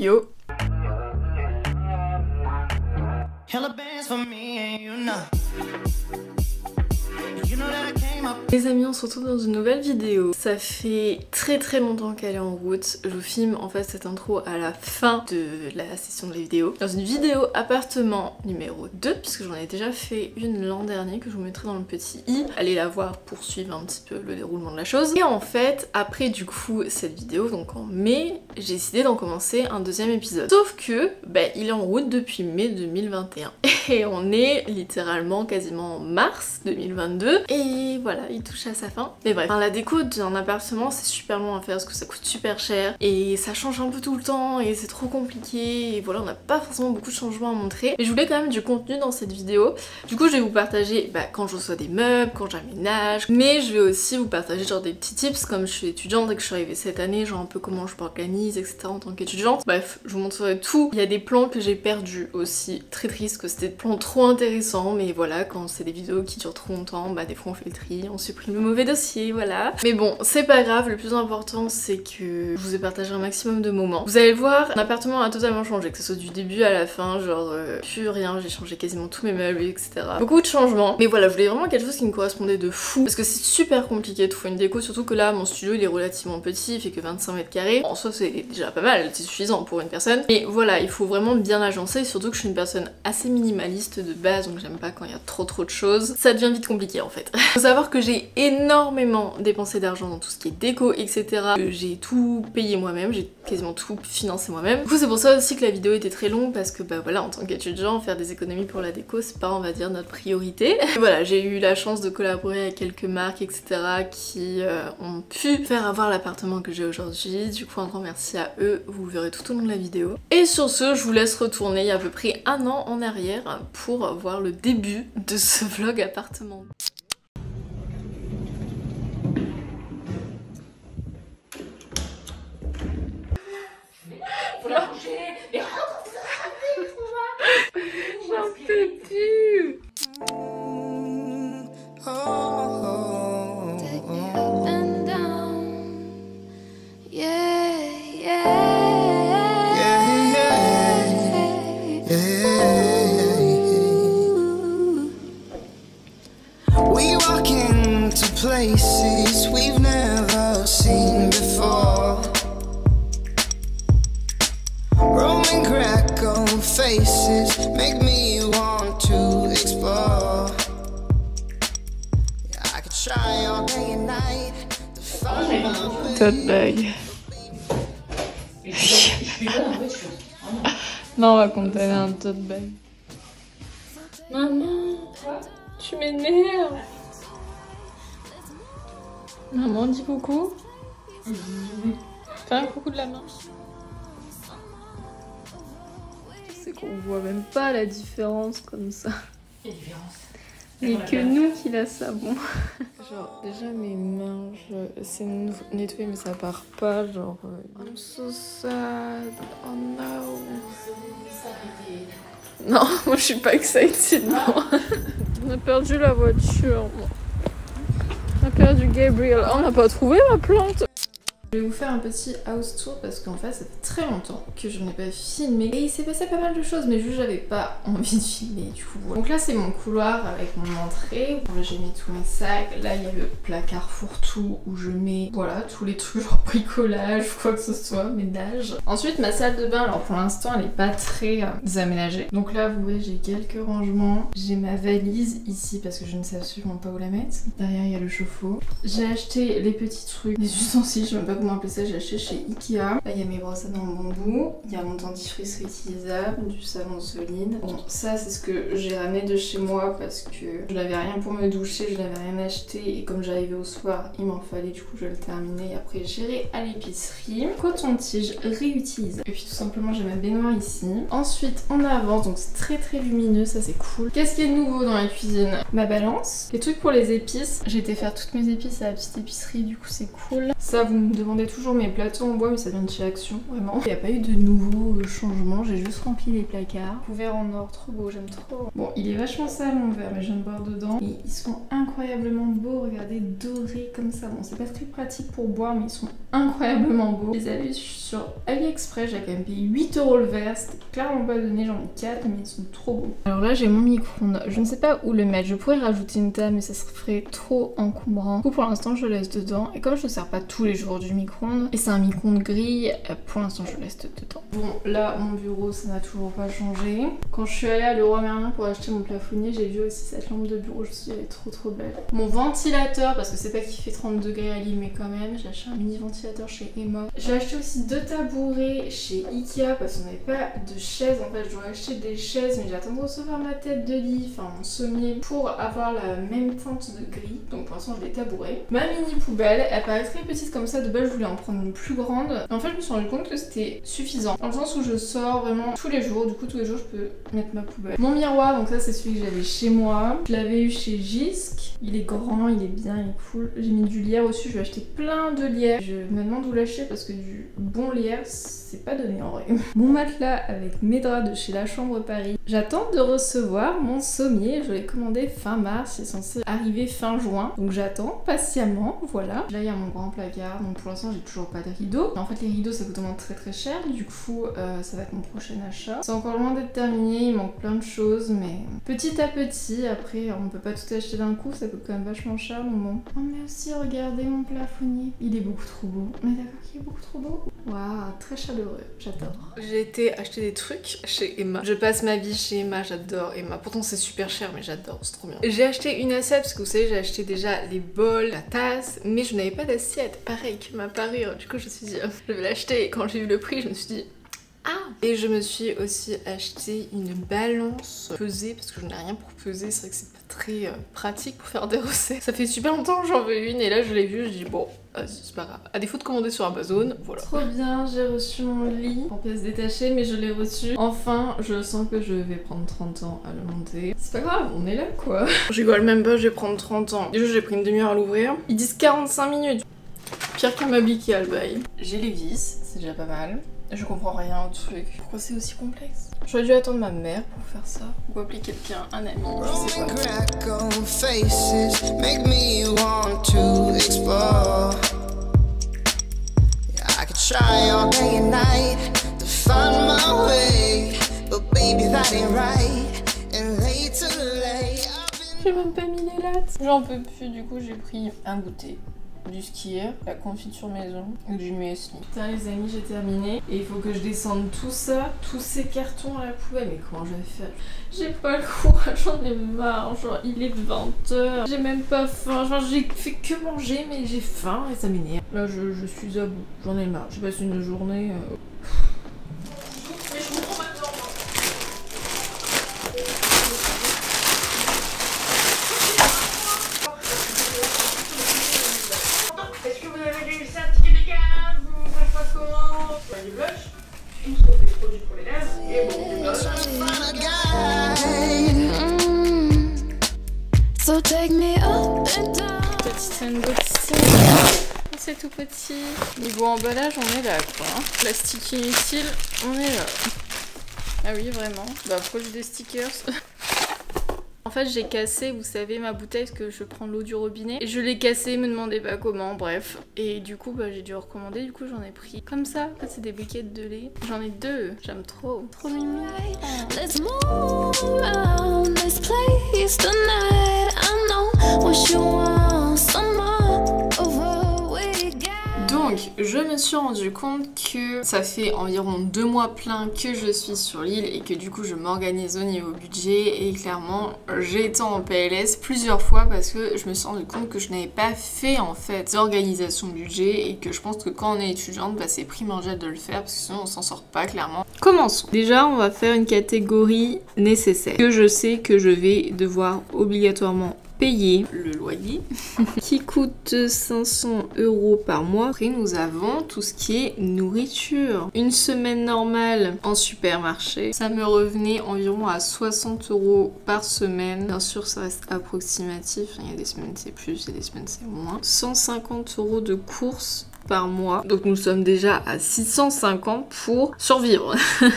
Yo. Les amis, on se retrouve dans une nouvelle vidéo. Ça fait très longtemps qu'elle est en route. Je vous filme en fait cette intro à la fin de la session de la vidéo. Dans une vidéo appartement numéro 2, puisque j'en ai déjà fait une l'an dernier que je vous mettrai dans le petit i. Allez la voir pour suivre un petit peu le déroulement de la chose. Et en fait, après du coup cette vidéo, donc en mai, j'ai décidé d'en commencer un deuxième épisode. Sauf que, il est en route depuis mai 2021. Et on est littéralement quasiment en mars 2022. Et voilà, il touche à sa fin. Mais bref, la déco d'un appartement c'est super long à faire parce que ça coûte super cher et ça change un peu tout le temps et c'est trop compliqué et voilà, on n'a pas forcément beaucoup de changements à montrer. Mais je voulais quand même du contenu dans cette vidéo. Du coup je vais vous partager quand je reçois des meubles, quand j'aménage, mais je vais aussi vous partager genre des petits tips comme je suis étudiante et que je suis arrivée cette année, genre un peu comment je m'organise, etc. en tant qu'étudiante. Bref, je vous montrerai tout. Il y a des plans que j'ai perdus aussi, très triste que c'était des plans trop intéressants, mais voilà, quand c'est des vidéos qui durent trop longtemps, des fois on fait le tri, on supprime le mauvais dossier, voilà. Mais bon, c'est pas grave, le plus important c'est que je vous ai partagé un maximum de moments. Vous allez le voir, mon appartement a totalement changé, que ce soit du début à la fin, genre plus rien, j'ai changé quasiment tous mes meubles, etc. Beaucoup de changements, mais voilà, je voulais vraiment quelque chose qui me correspondait de fou, parce que c'est super compliqué de trouver une déco, surtout que là, mon studio il est relativement petit, il fait que 25 mètres carrés. En soi c'est déjà pas mal, c'est suffisant pour une personne, mais voilà, il faut vraiment bien l'agencer, surtout que je suis une personne assez minimaliste de base, donc j'aime pas quand il y a trop de choses. Ça devient vite compliqué en fait. Faut savoir que j'ai énormément dépensé d'argent dans tout ce qui est déco, etc. J'ai tout payé moi-même, j'ai quasiment tout financé moi-même. Du coup c'est pour ça aussi que la vidéo était très longue, parce que voilà, en tant qu'étudiant, faire des économies pour la déco c'est pas, on va dire, notre priorité. Et voilà, j'ai eu la chance de collaborer avec quelques marques, etc. qui ont pu faire avoir l'appartement que j'ai aujourd'hui. Du coup un grand merci à eux, vous verrez tout au long de la vidéo. Et sur ce, je vous laisse retourner il y a à peu près un an en arrière pour voir le début de ce vlog appartement. Faut la coucher, mais rentre, J'en peux plus. Take me up and down, We walk into places we've never seen before. Roman Greco faces make me want to explore. Yeah, I could try all day and night to find Tote bag. Non, on va compter un tote bag. Maman, tu m'énerves. Maman, dis coucou. Fais un coucou de la main. C'est qu'on voit même pas la différence comme ça. quelle différence. Il n'y a que nous qui la savons. Genre, déjà mes mains, c'est nettoyé mais ça part pas. Genre, I'm so sad. Oh no. Non, moi je suis pas excited, non. On a perdu la voiture. On a perdu Gabriel. Oh, on n'a pas trouvé ma plante. Je vais vous faire un petit house tour parce qu'en fait ça fait très longtemps que je n'ai pas filmé et il s'est passé pas mal de choses, mais juste j'avais pas envie de filmer, du coup voilà. Donc là c'est mon couloir avec mon entrée, là j'ai mis tous mes sacs, là il y a le placard fourre-tout où je mets voilà tous les trucs genre bricolage ou quoi que ce soit, ménage. Ensuite ma salle de bain, alors pour l'instant elle est pas très aménagée, donc là vous voyez j'ai quelques rangements, j'ai ma valise ici parce que je ne sais absolument pas où la mettre, derrière il y a le chauffe-eau, j'ai acheté les petits trucs, les ustensiles, je sais même pas comment appeler ça, j'ai acheté chez Ikea. Là il y a mes brosses à dents en bambou, il y a mon dentifrice réutilisable, du savon solide. Bon ça c'est ce que j'ai ramené de chez moi parce que je n'avais rien pour me doucher, je n'avais rien acheté et comme j'arrivais au soir il m'en fallait, du coup je vais le terminer et après j'irai à l'épicerie. Coton-tige réutilisable. Et puis tout simplement j'ai ma baignoire ici. Ensuite on avance, donc c'est très lumineux, ça c'est cool. Qu'est-ce qui est nouveau dans la cuisine? Ma balance, les trucs pour les épices. J'ai été faire toutes mes épices à la petite épicerie, du coup c'est cool. Ça, vous me demandez toujours mes plateaux en bois, mais ça vient de chez Action, vraiment. Il n'y a pas eu de nouveaux changements, j'ai juste rempli les placards. Couverts en or, trop beau, j'aime trop. Bon, il est vachement sale mon verre, mais je viens de boire dedans. Et ils sont incroyablement beaux, regardez, dorés comme ça. Bon, c'est pas très pratique pour boire, mais ils sont incroyablement beaux. Je les avais sur AliExpress, j'ai quand même payé 8 € le verre. C'était clairement pas donné, j'en ai 4, mais ils sont trop beaux. Alors là, j'ai mon micro-ondes. Je ne sais pas où le mettre. Je pourrais rajouter une table, mais ça serait trop encombrant. Du coup, pour l'instant, je le laisse dedans. Et comme je ne sers pas tous les jours du micro-ondes, et c'est un micro-ondes gris, pour l'instant, je le laisse dedans. Bon, là, mon bureau, ça n'a toujours pas changé. Quand je suis allée à Leroy Merlin pour acheter mon plafonnier, j'ai vu aussi cette lampe de bureau. Je me suis dit, elle est trop belle. Mon ventilateur, parce que c'est pas qu'il fait 30 degrés à Lille, mais quand même, j'ai acheté un mini ventilateur chez Emma. J'ai acheté aussi 2 tabourets chez Ikea parce qu'on n'avait pas de chaise. En fait, je dois acheter des chaises, mais j'attends de recevoir ma tête de lit, enfin mon sommier, pour avoir la même teinte de gris. Donc pour l'instant, je l'ai tabouré. Ma mini poubelle, elle paraît très petite comme ça. De base, je voulais en prendre une plus grande. En fait, je me suis rendu compte que c'était suffisant. Dans le sens où je sors vraiment tous les jours. Du coup, tous les jours, je peux mettre ma poubelle. Mon miroir, donc ça, c'est celui que j'avais chez moi. Je l'avais eu chez Jysk. Il est grand, il est bien, il est cool. J'ai mis du lierre dessus. Je vais acheter plein de lierre. Je me demande où l'acheter parce que du bon lierre, c'est pas donné en vrai. Mon matelas avec mes draps de chez La Chambre Paris. J'attends de recevoir mon sommier. Je l'ai commandé fin mars. C'est censé arriver fin juin. Donc j'attends patiemment. Voilà. Là, il y a mon grand placard. Donc pour l'instant, j'ai toujours pas de rideaux. En fait, les rideaux, ça coûte vraiment très cher. Du coup, ça va être mon prochain achat. C'est encore loin d'être terminé. Il manque plein de choses. Mais petit à petit, après, on peut pas tout acheter d'un coup. Ça coûte quand même vachement cher. Donc bon. Oh, mais aussi, regardez mon plafonnier. Il est beaucoup trop beau. On est d'accord qu'il est beaucoup trop beau? Waouh, très chaleureux. J'adore. J'ai été acheter des trucs chez Emma. Je passe ma vie chez Emma. J'adore Emma. Pourtant, c'est super cher, mais j'adore. C'est trop bien. J'ai acheté une assiette parce que vous savez, j'ai acheté déjà les bols, la tasse, mais je n'avais pas d'assiette. Pareil, qui m'a paru. Du coup, je me suis dit, je vais l'acheter. Et quand j'ai vu le prix, je me suis dit, ah! Et je me suis aussi acheté une balance pesée parce que je n'ai rien pour peser. C'est vrai que c'est pas très pratique pour faire des recettes. Ça fait super longtemps que j'en veux une et là je l'ai vue, je dis bon, c'est pas grave. À défaut de commander sur Amazon, voilà. Trop bien, j'ai reçu mon lit en pièces détachées, mais je l'ai reçu. Enfin, je sens que je vais prendre 30 ans à le monter. C'est pas grave, on est là quoi. Je rigole même pas, je vais prendre 30 ans. Déjà, j'ai pris une demi-heure à l'ouvrir. Ils disent 45 minutes. Pire qu'un meuble Ikea, le bail. J'ai les vis, c'est déjà pas mal. Je comprends rien au truc. Pourquoi c'est aussi complexe? J'aurais dû attendre ma mère pour faire ça. Ou appeler quelqu'un, un ami, je sais pas. J'ai même pas mis les lattes. J'en peux plus, du coup j'ai pris un goûter, du skier, la confiture maison ou du muesli. Putain les amis, j'ai terminé et il faut que je descende tout ça, tous ces cartons à la poubelle. Mais comment je vais faire? J'ai pas le courage, j'en ai marre, genre il est 20h, j'ai même pas faim, genre j'ai fait que manger mais j'ai faim et ça m'énerve. Là je suis à bout, j'en ai marre, j'ai passé une journée... Mais je comprends maintenant. Est-ce que vous avez réussi à tirer des cases ou ça se passe comment? Du blush, tout sauf des produits pour les lèvres et bon, du blush. So take me up and down. Petite unboxing. C'est tout petit. Niveau emballage, on est là quoi. Plastique inutile, on est là. Ah oui, vraiment. Bah, pourquoi j'ai des stickers? En fait, j'ai cassé, vous savez, ma bouteille parce que je prends l'eau du robinet. Et je l'ai cassée, me demandez pas comment, bref. Et du coup, bah, j'ai dû recommander. Du coup, j'en ai pris comme ça. En fait, c'est des briquettes de lait. J'en ai 2. J'aime trop. Trop mimi. Let's move around this place tonight. I know what you want, some more of what we got. Donc, je me suis rendu compte que ça fait environ 2 mois plein que je suis sur l'île et que du coup je m'organise au niveau budget et clairement j'ai été en PLS plusieurs fois parce que je me suis rendu compte que je n'avais pas fait en fait d'organisation budget et que je pense que quand on est étudiante, bah, c'est primordial de le faire parce que sinon on s'en sort pas clairement. Commençons. Déjà, on va faire une catégorie nécessaire que je sais que je vais devoir obligatoirement payer le loyer qui coûte 500 € par mois. Après nous avons tout ce qui est nourriture. Une semaine normale en supermarché, ça me revenait environ à 60 € par semaine. Bien sûr ça reste approximatif, il y a des semaines c'est plus, il y a des semaines c'est moins. 150 € de courses par mois. Donc nous sommes déjà à 650 pour survivre.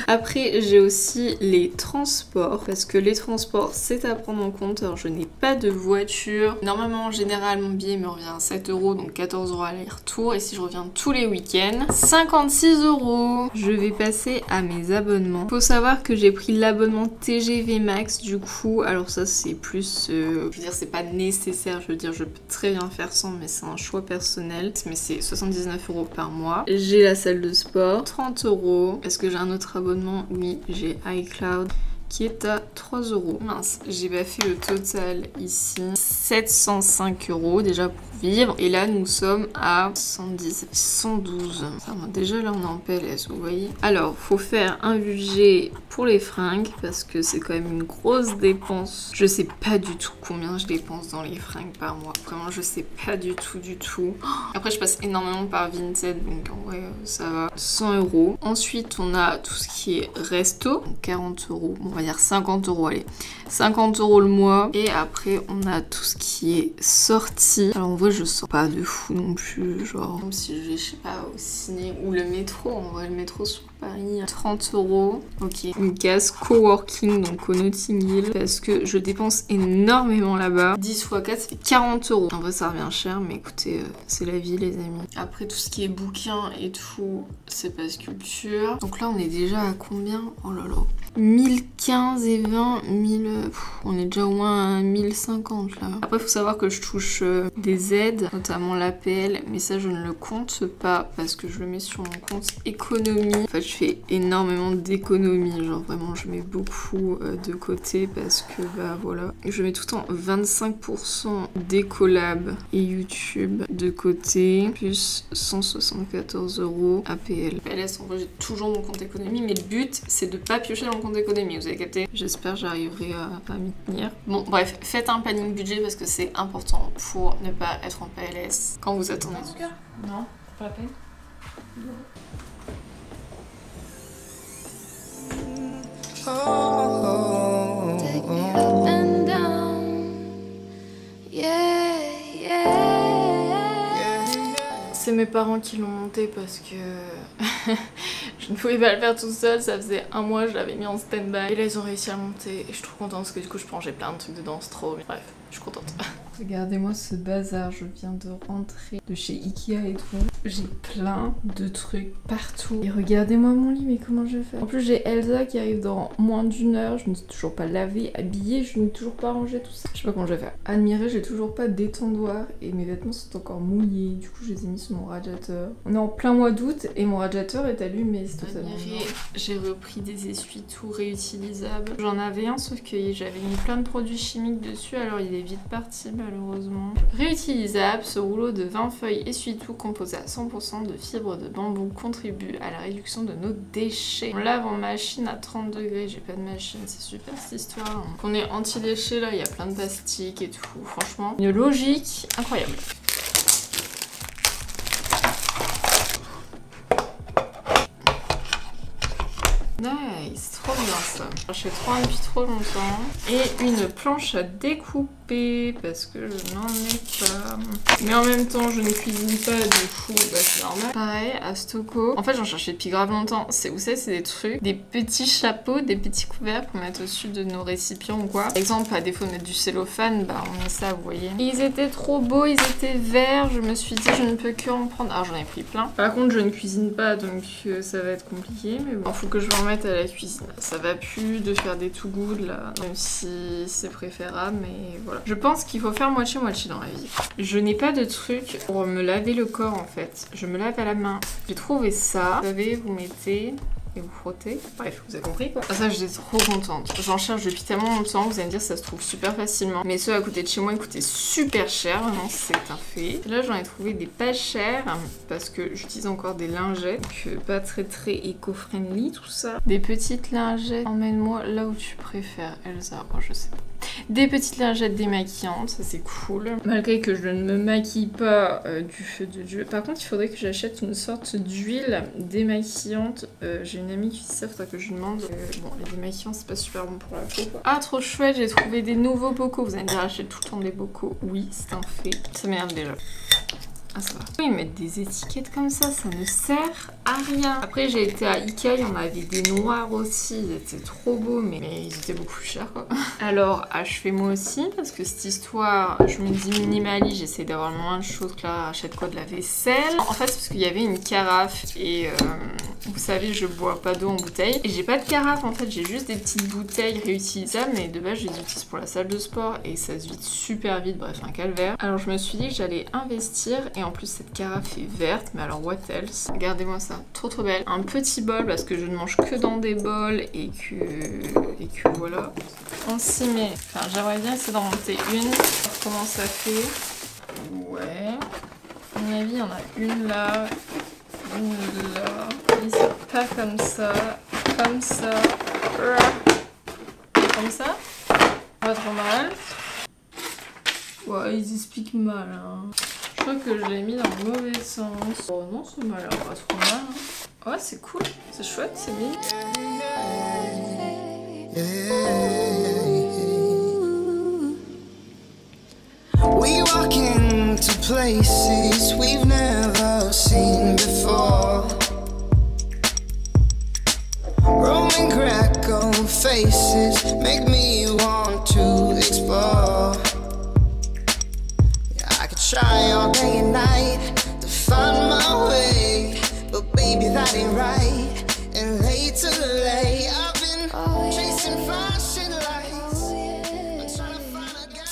Après j'ai aussi les transports parce que les transports c'est à prendre en compte. Alors je n'ai pas de voiture. Normalement en général mon billet me revient à 7 €, donc 14 € aller-retour. Et si je reviens tous les week-ends, 56 €. Je vais passer à mes abonnements. Faut savoir que j'ai pris l'abonnement TGV Max du coup. Alors ça c'est plus... je veux dire c'est pas nécessaire. Je veux dire je peux très bien faire sans mais c'est un choix personnel. Mais c'est 79 € par mois. J'ai la salle de sport, 30 €. Est-ce que j'ai un autre abonnement? Oui, j'ai iCloud qui est à 3 €. Mince, j'ai pas fait le total ici. 705 € déjà pour vivre. Et là, nous sommes à 110, 112. Ça, déjà là, on est en PLS, vous voyez. Alors, faut faire un budget pour les fringues parce que c'est quand même une grosse dépense. Je sais pas du tout combien je dépense dans les fringues par mois. Vraiment, je sais pas du tout. Après, je passe énormément par Vinted, donc en vrai, ça va. 100 €. Ensuite, on a tout ce qui est resto, donc 40 €. Bon, on va dire 50 €, allez. 50 € le mois. Et après, on a tout ce qui est sorti. Alors, en vrai, je sors pas de fou non plus. Genre, comme si je vais, je sais pas, au ciné ou le métro. En vrai, le métro sur Paris, 30 €. Ok. Une case coworking, donc au Notting Hill. Parce que je dépense énormément là-bas. 10 x 4, ça fait 40 €. En vrai, ça revient cher, mais écoutez, c'est la vie, les amis. Après, tout ce qui est bouquins et tout, c'est pas Sculpture. Donc là, on est déjà à combien? Oh là là. 1015 et 20, 1000... on est déjà au moins à 1050 là. Après, il faut savoir que je touche des aides, notamment l'APL, mais ça, je ne le compte pas parce que je le mets sur mon compte économie. En fait, je fais énormément d'économies. Genre, vraiment, je mets beaucoup de côté parce que, bah voilà. Je mets tout le temps 25% d'écolab et YouTube de côté, plus 174 € APL. PLS, en vrai, j'ai toujours mon compte économie, mais le but, c'est de pas piocher dans le compte économie, vous avez capté? J'espère que j'arriverai à m'y tenir. Bon, bref, faites un planning budget parce que c'est important pour ne pas être en PLS quand vous attendez. En tout cas, non, pas la peine. Take me up and down. Yeah, yeah. C'est mes parents qui l'ont monté parce que je ne pouvais pas le faire tout seul, ça faisait un mois, je l'avais mis en stand-by. Et là ils ont réussi à le monter et je suis trop contente parce que du coup je peux ranger plein de trucs dedans, c'est trop bien. Bref, je suis contente. Regardez-moi ce bazar, je viens de rentrer de chez Ikea et tout. J'ai plein de trucs partout. Et regardez-moi mon lit, mais comment je vais faire? En plus j'ai Elsa qui arrive dans moins d'1 heure, je ne suis toujours pas lavée, habillée, je n'ai toujours pas rangé tout ça. Je sais pas comment je vais faire. Admirez, j'ai toujours pas d'étendoir et mes vêtements sont encore mouillés. Du coup je les ai mis sur mon radiateur. On est en plein mois d'août et mon radiateur est allumé. C'est totalement énorme. J'ai repris des essuie-tout réutilisables. J'en avais un sauf que j'avais mis plein de produits chimiques dessus, alors il est vite parti malheureusement. Réutilisable, ce rouleau de 20 feuilles essuie-tout composé à 100% de fibres de bambou contribue à la réduction de nos déchets. On lave en machine à 30 degrés, j'ai pas de machine, c'est super cette histoire. On est anti-déchets là, il y a plein de plastique et tout, franchement, une logique incroyable. Nice, trop bien ça. J'ai trop depuis trop longtemps. Et une planche à découper parce que je n'en ai pas. Mais en même temps, je ne cuisine pas, du coup, bah c'est normal. Pareil, à Stocco. En fait, j'en cherchais depuis grave longtemps. Vous savez, c'est des trucs, des petits chapeaux, des petits couverts pour mettre au-dessus de nos récipients ou quoi. Par exemple, à défaut de mettre du cellophane, bah on met ça, vous voyez. Et ils étaient trop beaux, ils étaient verts. Je me suis dit, je ne peux que en prendre. Alors, j'en ai pris plein. Par contre, je ne cuisine pas, donc ça va être compliqué. Mais bon, faut que je m'en mette à la cuisine. Ça va plus de faire des too good là, même si c'est préférable, mais voilà. Je pense qu'il faut faire moitié-moitié dans la vie. Je n'ai pas de truc pour me laver le corps en fait. Je me lave à la main. J'ai trouvé ça. Vous savez, vous mettez et vous frottez. Bref, vous avez compris quoi. Ah, ça, j'étais trop contente. J'en cherche depuis tellement longtemps. Vous allez me dire, ça se trouve super facilement. Mais ceux à côté de chez moi, ils coûtaient super cher. Vraiment, c'est un fait. Là, j'en ai trouvé des pas chers parce que j'utilise encore des lingettes. Donc, pas très éco-friendly tout ça. Des petites lingettes. Emmène-moi là où tu préfères, Elsa. Oh, je sais pas. Des petites lingettes démaquillantes, ça c'est cool. Malgré que je ne me maquille pas du feu de Dieu. Par contre, il faudrait que j'achète une sorte d'huile démaquillante. J'ai une amie qui dit ça, faudrait que je lui demande. Bon, les démaquillants, c'est pas super bon pour la peau, quoi. Ah, trop chouette, j'ai trouvé des nouveaux bocaux. Vous allez me dire, j'achète tout le temps des bocaux. Oui, c'est un fait. Ça m'énerve déjà. Ah ça va. Ils mettent des étiquettes comme ça ne sert à rien. Après j'ai été à Ikea, il y en avait des noirs aussi, ils étaient trop beaux mais ils étaient beaucoup plus chers quoi. Alors achevez-moi aussi parce que cette histoire, je me dis minimaliste, j'essaie d'avoir le moins de choses que là, achète quoi, de la vaisselle. En fait c'est parce qu'il y avait une carafe et vous savez je bois pas d'eau en bouteille et j'ai pas de carafe en fait, j'ai juste des petites bouteilles réutilisables mais de base je les utilise pour la salle de sport et ça se vide super vite, bref un calvaire. Alors je me suis dit que j'allais investir et en plus cette carafe est verte, mais alors what else? Regardez-moi ça, trop belle. Un petit bol parce que je ne mange que dans des bols et que voilà. On s'y met. Enfin j'aimerais bien essayer d'en monter une. Alors, comment ça fait? Ouais. À mon avis il y en a une là, une là. Et c'est pas comme ça, comme ça. Comme ça. Pas trop mal. Ouais, ils expliquent mal hein. Je crois que je l'ai mis dans le mauvais sens. Oh non, ça m'a l'air pas trop mal. Hein. Ouais, c'est cool, c'est chouette, c'est bien. We walk into places we've never seen before. Roman Greco faces make me want to explore. I could try all day and night to find my way, but baby that ain't right. And late to late, I've been chasing flashing lights. I'm trying to find a guy.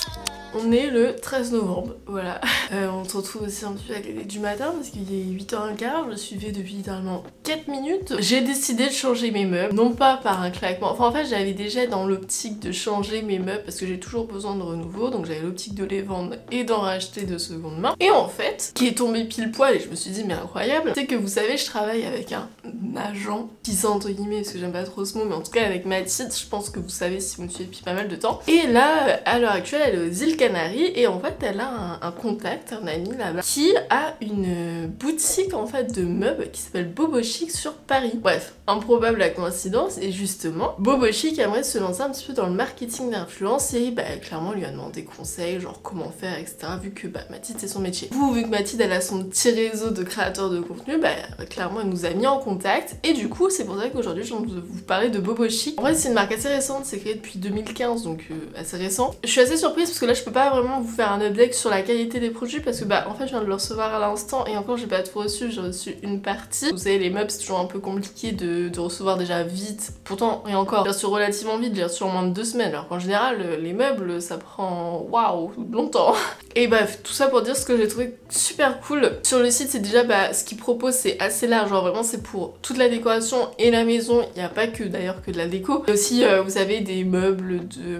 On est le 13 novembre, voilà. On se retrouve aussi un petit peu avec les du matin parce qu'il est 8h15, je suivais depuis littéralement 4 minutes. J'ai décidé de changer mes meubles, non pas par un claquement, enfin en fait j'avais déjà dans l'optique de changer mes meubles parce que j'ai toujours besoin de renouveau, donc j'avais l'optique de les vendre et d'en racheter de seconde main. Et en fait, qui est tombé pile poil et je me suis dit mais incroyable, c'est que vous savez je travaille avec un agent, qui ça entre guillemets parce que j'aime pas trop ce mot, mais en tout cas avec Mathilde, je pense que vous savez si vous me suivez depuis pas mal de temps. Et là, à l'heure actuelle, elle est aux îles Canaries et en fait elle a un contact, un ami là-bas, qui a une boutique en fait de meubles qui s'appelle Bobo Chic sur Paris. Bref, improbable la coïncidence et justement, Bobo Chic aimerait se lancer un petit peu dans le marketing d'influence et bah clairement lui a demandé conseils, genre comment faire, etc. Vu que bah Mathilde c'est son métier. Vu que Mathilde elle a son petit réseau de créateurs de contenu, bah clairement elle nous a mis en contact et du coup c'est pour ça qu'aujourd'hui je vais vous parler de Bobo Chic. En vrai c'est une marque assez récente, c'est créé depuis 2015 donc assez récent. Je suis assez surprise parce que là je peux pas vraiment vous faire un update sur la qualité des produits parce que bah en fait je viens de le recevoir à l'instant et encore j'ai pas tout reçu, j'ai reçu une partie. Vous savez les meubles c'est toujours un peu compliqué de recevoir déjà vite, pourtant et encore j'ai reçu relativement vite, j'ai reçu en moins de 2 semaines alors qu'en général les meubles ça prend waouh longtemps. Et bref tout ça pour dire ce que j'ai trouvé super cool sur le site, c'est déjà bah ce qu'ils proposent c'est assez large, genre vraiment c'est pour toute la décoration et la maison, il n'y a pas que d'ailleurs que de la déco, et aussi vous avez des meubles de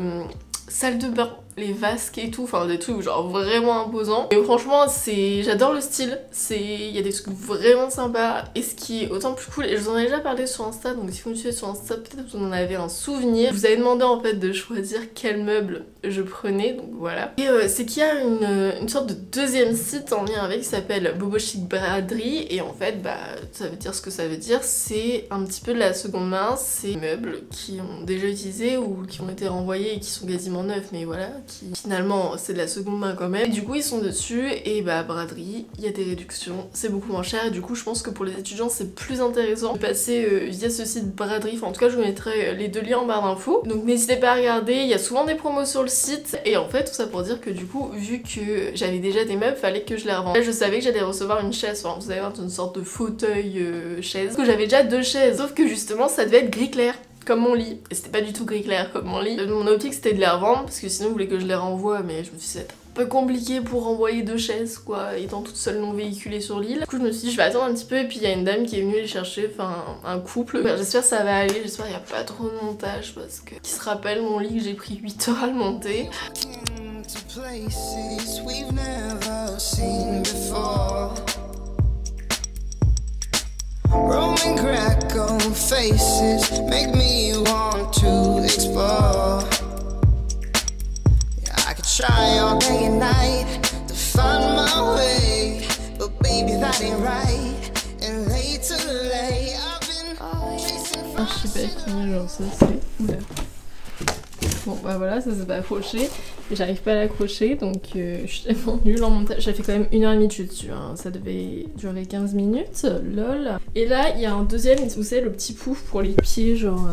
salle de bain, les vasques et tout, enfin des trucs genre vraiment imposants. Et franchement j'adore le style, il y a des trucs vraiment sympas et ce qui est autant plus cool, et je vous en ai déjà parlé sur Insta, donc si vous me suivez sur Insta peut-être que vous en avez un souvenir. Je vous avais demandé en fait de choisir quel meuble je prenais, donc voilà. Et c'est qu'il y a une sorte de deuxième site en lien avec qui s'appelle Bobo Chic Braderie et en fait bah ça veut dire ce que ça veut dire, c'est un petit peu de la seconde main, c'est des meubles qui ont déjà utilisé ou qui ont été renvoyés et qui sont quasiment neufs mais voilà, qui finalement c'est de la seconde main quand même. Et du coup ils sont dessus et bah braderie, il y a des réductions, c'est beaucoup moins cher et du coup je pense que pour les étudiants c'est plus intéressant de passer via ce site braderie, enfin en tout cas je vous mettrai les 2 liens en barre d'infos. Donc n'hésitez pas à regarder, il y a souvent des promos sur le site et en fait tout ça pour dire que du coup vu que j'avais déjà des meubles, fallait que je les revende. Là je savais que j'allais recevoir une chaise, enfin vous allez voir une sorte de fauteuil chaise, parce que j'avais déjà 2 chaises, sauf que justement ça devait être gris clair. Comme mon lit. Et c'était pas du tout gris clair comme mon lit. Mon optique c'était de les revendre parce que sinon vous voulez que je les renvoie, mais je me suis dit c'est un peu compliqué pour renvoyer 2 chaises quoi, étant toute seule non véhiculée sur l'île. Du coup je me suis dit je vais attendre un petit peu et puis il y a une dame qui est venue les chercher, enfin un couple. J'espère que ça va aller, j'espère qu'il n'y a pas trop de montage parce que qui se rappelle mon lit que j'ai pris 8 heures à le monter. Roman Greco faces make me want to explore. Yeah, I could try all day and night to find my way, but baby that ain't right. And late to late, I've been chasing. Je sais pas qui, genre ça c'est... Oula. Bon bah voilà, ça s'est pas accroché. J'arrive pas à l'accrocher donc je suis tellement nulle en montage. J'ai fait quand même 1h30 dessus, hein. Ça devait durer 15 minutes, lol. Et là il y a un deuxième, vous savez, le petit pouf pour les pieds, genre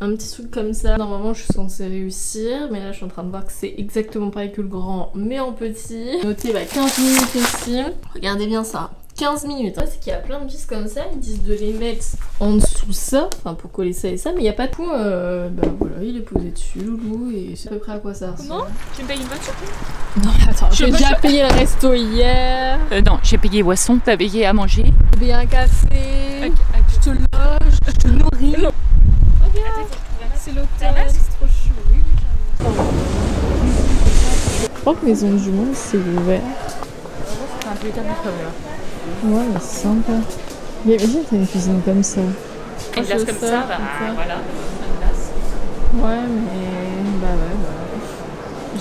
un petit truc comme ça. Normalement je suis censée réussir, mais là je suis en train de voir que c'est exactement pareil que le grand, mais en petit. Notez 15 minutes ici. Regardez bien ça. 15 minutes. C'est qu'il y a plein de vis comme ça, ils disent de les mettre en dessous ça, enfin pour coller ça et ça, mais il n'y a pas de coup. Bah voilà, il est posé dessus, loulou, et c'est à peu près à quoi ça ressemble. Comment? Tu me payes une voiture? Non mais attends, j'ai déjà payé le resto hier. Non, j'ai payé boisson, t'as payé à manger. J'ai payé un café, je te loge, je te nourris. Regarde, c'est l'hôtel, c'est trop chou. Oui, je crois que Maison du Monde c'est ouvert. C'est un peu établi quand même. Ouais, mais c'est sympa. Mais imagine, t'as une cuisine comme ça. Une glace comme ça, bah voilà, une glace. Ouais, mais. Bah ouais.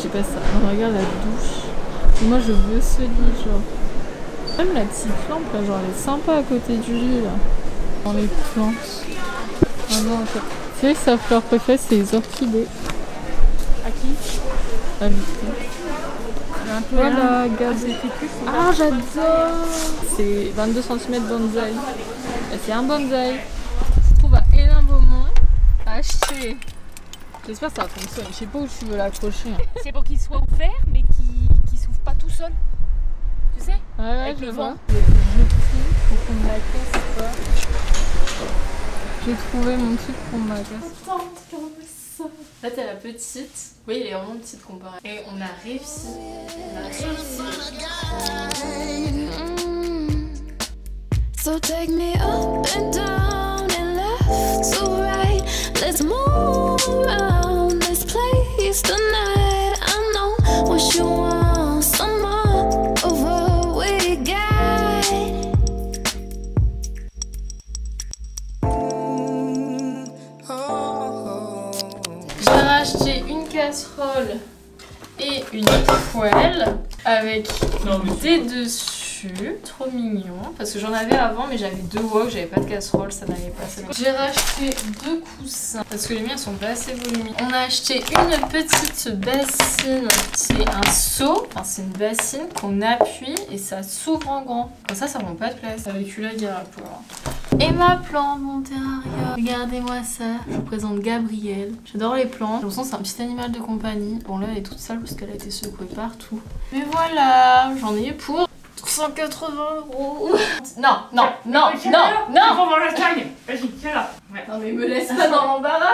J'ai pas ça. Non, regarde la douche. Moi, je veux ce lit, genre. Même la petite lampe, là, genre, elle est sympa à côté du lit, là. Dans les planches. Ah non, en fait. Tu sais, sa fleur préférée, c'est les orchidées. À qui? À Victor. Voilà, regarde. Ah, j'adore. C'est 22 cm bonsaï. C'est un bonsaï. Je trouve à énormément à acheter. J'espère que ça va fonctionner. Je sais pas où tu veux l'accrocher. C'est pour qu'il soit ouvert, mais qu'il s'ouvre pas tout seul. Tu sais? Ouais, avec je le vois. vent. Je prie pour qu'on me la casse pas. J'ai trouvé mon truc pour me la casse. Là t'as la petite, oui elle est vraiment petite comparée. Et on a réussi, So take me up and down and left to right. Let's move around this place tonight. I know what you want, some more of what we got. J'ai racheté une casserole et une poêle avec des dessus, trop mignon. Parce que j'en avais avant mais j'avais 2 woks, j'avais pas de casserole, ça n'allait pas. J'ai racheté 2 coussins parce que les miens sont pas assez volumineux. On a acheté une petite bassine, c'est un seau, enfin c'est une bassine qu'on appuie et ça s'ouvre en grand. Comme ça prend pas de place avec la guerre pour. Et ma plante, mon terraria. Regardez-moi ça. Je vous présente Gabrielle. J'adore les plantes. J'ai l'impression que c'est un petit animal de compagnie. Bon là elle est toute sale parce qu'elle a été secouée partout. Mais voilà, j'en ai eu pour 180 €. Non, non, non, non, non. On va l'Espagne. Vas-y, tiens-la. Ouais. Non mais me laisse pas dans l'embarras.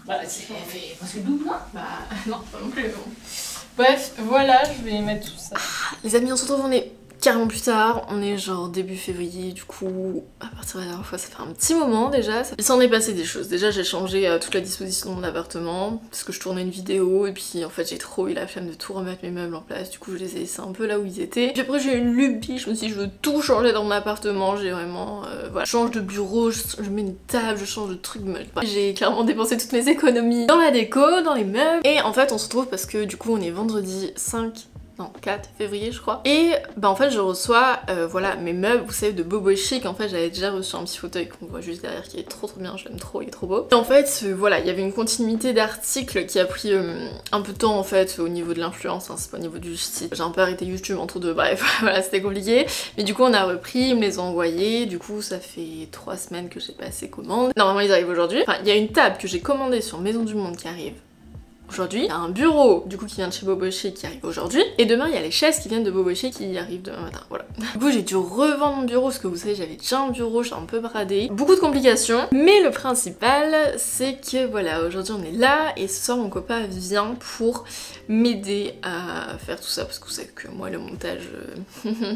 Bah, c'est presque double, hein. Bah non, pas non plus. Bon. Bref, voilà, je vais mettre tout ça. Les amis, on se retrouve, on est carrément plus tard, on est genre début février, du coup à partir de la dernière fois ça fait un petit moment déjà. Il s'en est passé des choses. Déjà j'ai changé toute la disposition de mon appartement parce que je tournais une vidéo et puis en fait j'ai trop eu la flemme de tout remettre mes meubles en place, du coup je les ai laissés un peu là où ils étaient. Puis après j'ai eu une lubie, je me suis dit je veux tout changer dans mon appartement, j'ai vraiment voilà, je change de bureau, je mets une table, je change de trucs, j'ai clairement dépensé toutes mes économies dans la déco, dans les meubles. Et en fait on se retrouve parce que du coup on est vendredi 4 février je crois. Et bah en fait je reçois voilà mes meubles, vous savez, de Bobo Chic. En fait j'avais déjà reçu un petit fauteuil qu'on voit juste derrière qui est trop bien, je l'aime trop, il est trop beau. Et en fait voilà, il y avait une continuité d'articles qui a pris un peu de temps en fait au niveau de l'influence, hein, c'est pas au niveau du site. J'ai un peu arrêté YouTube entre deux, bref voilà c'était compliqué. Mais du coup on a repris, ils me les ont envoyés, du coup ça fait 3 semaines que j'ai passé commande. Normalement ils arrivent aujourd'hui. Enfin il y a une table que j'ai commandée sur Maison du Monde qui arrive aujourd'hui, il y a un bureau du coup qui vient de chez Bobo Chic qui arrive aujourd'hui, et demain il y a les chaises qui viennent de Bobo Chic qui arrivent demain matin, voilà. Du coup j'ai dû revendre mon bureau parce que vous savez j'avais déjà un bureau, j'étais un peu bradée, beaucoup de complications, mais le principal c'est que voilà, aujourd'hui on est là et ce soir mon copain vient pour m'aider à faire tout ça parce que vous savez que moi le montage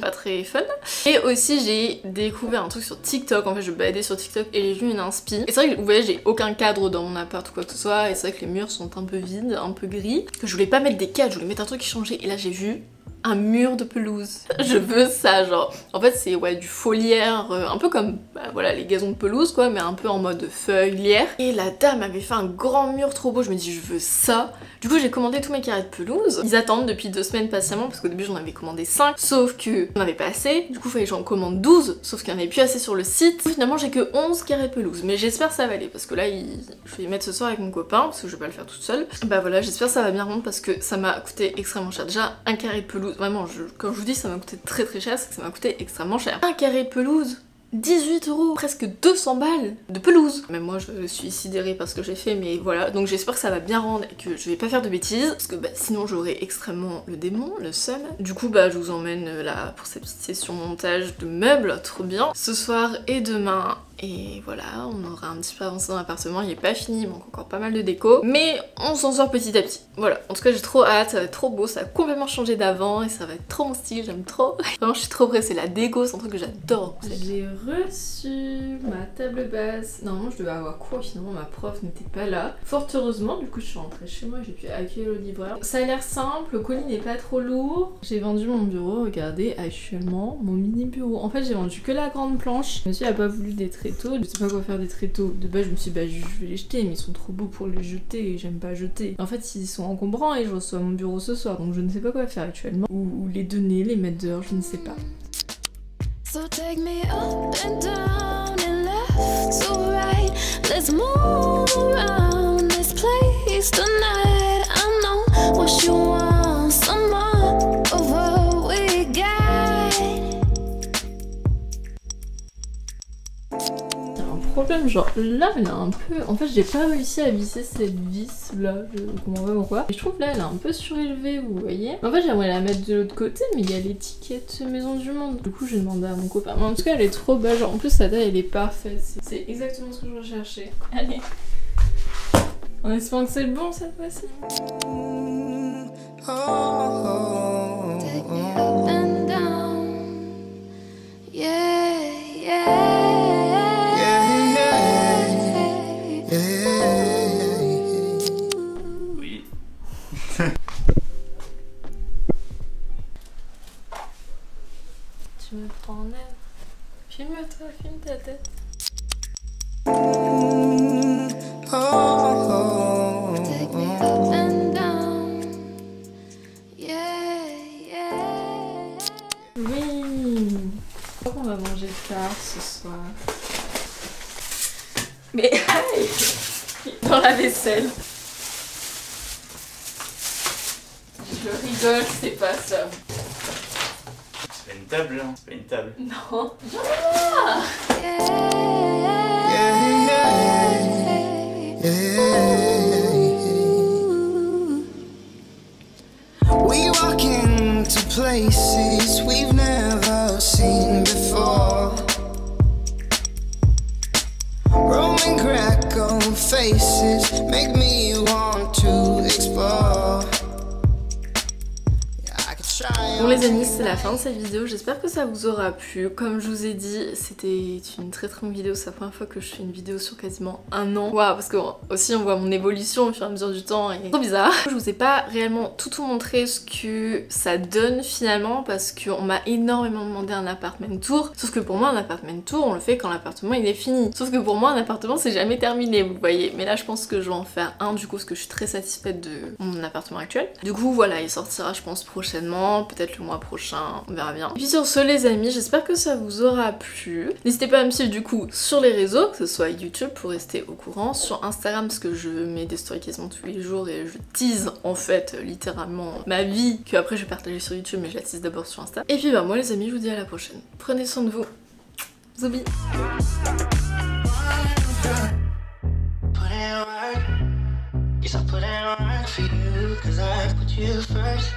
pas très fun. Et aussi j'ai découvert un truc sur TikTok, en fait je baladais sur TikTok et j'ai vu une inspi, et c'est vrai que vous voyez j'ai aucun cadre dans mon appart ou quoi que ce soit, et c'est vrai que les murs sont un peu vides, un peu gris, que je voulais pas mettre des cadres, je voulais mettre un truc qui changeait, et là j'ai vu un mur de pelouse. Je veux ça, genre. En fait, c'est ouais, du foliaire, un peu comme bah, voilà, les gazons de pelouse, quoi, mais un peu en mode feuille, lierre. Et la dame avait fait un grand mur trop beau. Je me dis, je veux ça. Du coup, j'ai commandé tous mes carrés de pelouse. Ils attendent depuis 2 semaines patiemment, parce qu'au début, j'en avais commandé 5, sauf que j'en avais pas assez. Du coup, il fallait que j'en commande 12, sauf qu'il n'y en avait plus assez sur le site. Finalement, j'ai que 11 carrés de pelouse, mais j'espère que ça va aller, parce que là, je vais y mettre ce soir avec mon copain, parce que je vais pas le faire toute seule. Bah voilà, j'espère que ça va bien rendre, parce que ça m'a coûté extrêmement cher. Déjà, un carré de pelouse, vraiment, quand je vous dis ça m'a coûté très cher, c'est que ça m'a coûté extrêmement cher. Un carré de pelouse, 18 €, presque 200 balles de pelouse. Même moi je suis sidérée par ce que j'ai fait, mais voilà. Donc j'espère que ça va bien rendre et que je vais pas faire de bêtises, parce que bah, sinon j'aurais extrêmement le démon, le seum. Du coup bah je vous emmène là pour cette petite session montage de meubles, trop bien, ce soir et demain. Et voilà, on aura un petit peu avancé dans l'appartement, il est pas fini, il manque encore pas mal de déco, mais on s'en sort petit à petit. Voilà, en tout cas j'ai trop hâte, ça va être trop beau, ça va complètement changer d'avant et ça va être trop mon style, j'aime trop. Vraiment je suis trop pressée, la déco c'est un truc que j'adore. J'ai reçu ma table basse, normalement je devais avoir cours, finalement ma prof n'était pas là. Fort heureusement, du coup je suis rentrée chez moi, j'ai pu accueillir le livreur. Ça a l'air simple, le colis n'est pas trop lourd. J'ai vendu mon bureau, regardez actuellement mon mini bureau. En fait j'ai vendu que la grande planche, monsieur a pas voulu des traits. Je sais pas quoi faire des tréteaux. De base je me suis dit bah je vais les jeter, mais ils sont trop beaux pour les jeter et j'aime pas jeter. En fait ils sont encombrants et je reçois mon bureau ce soir, donc je ne sais pas quoi faire actuellement. Ou les donner, les mettre dehors, je ne sais pas. So take me up and down and left to right. Let's move around this place tonight. I know what you want, some more of what we got. Problème, genre là elle a un peu, en fait j'ai pas réussi à visser cette vis là, je comprends pas pourquoi, et je trouve là elle est un peu surélevée, vous voyez. En fait j'aimerais la mettre de l'autre côté, mais il y a l'étiquette Maison du Monde, du coup j'ai demandé à mon copain, mais en tout cas elle est trop belle, genre en plus sa taille elle est parfaite, c'est exactement ce que je recherchais. Allez, en espérant que c'est le bon cette fois-ci. Take me up and down, yeah, yeah. Tu me prends en air. Filme-toi, filme ta tête. Take me up and down. Yeah, yeah. Oui. Je crois qu'on va manger tard ce soir. Mais dans la vaisselle. Je rigole, c'est pas ça. C'est pas une table, hein. C'est pas une table. Non. We walk into places we've never seen before. Roman Greco faces make me want to explore. Bon les amis, c'est la fin de cette vidéo, j'espère que ça vous aura plu. Comme je vous ai dit, c'était une très longue vidéo, c'est la première fois que je fais une vidéo sur quasiment 1 an. Waouh, parce que aussi on voit mon évolution au fur et à mesure du temps et c'est trop bizarre. Je vous ai pas réellement tout montré ce que ça donne finalement, parce qu'on m'a énormément demandé un appartement tour. Sauf que pour moi un appartement tour, on le fait quand l'appartement il est fini. Sauf que pour moi un appartement c'est jamais terminé, vous voyez. Mais là je pense que je vais en faire un du coup, parce que je suis très satisfaite de mon appartement actuel. Du coup voilà, il sortira je pense prochainement, peut-être le mois prochain, on verra bien. Et puis sur ce les amis, j'espère que ça vous aura plu. N'hésitez pas à me suivre du coup sur les réseaux, que ce soit YouTube pour rester au courant, sur Instagram parce que je mets des stories quasiment tous les jours et je tease en fait littéralement ma vie que après je vais partager sur YouTube, mais je la tease d'abord sur Insta. Et puis bah moi les amis, je vous dis à la prochaine. Prenez soin de vous. Zoubi. Yes, I put in work for you, 'cause I put you first.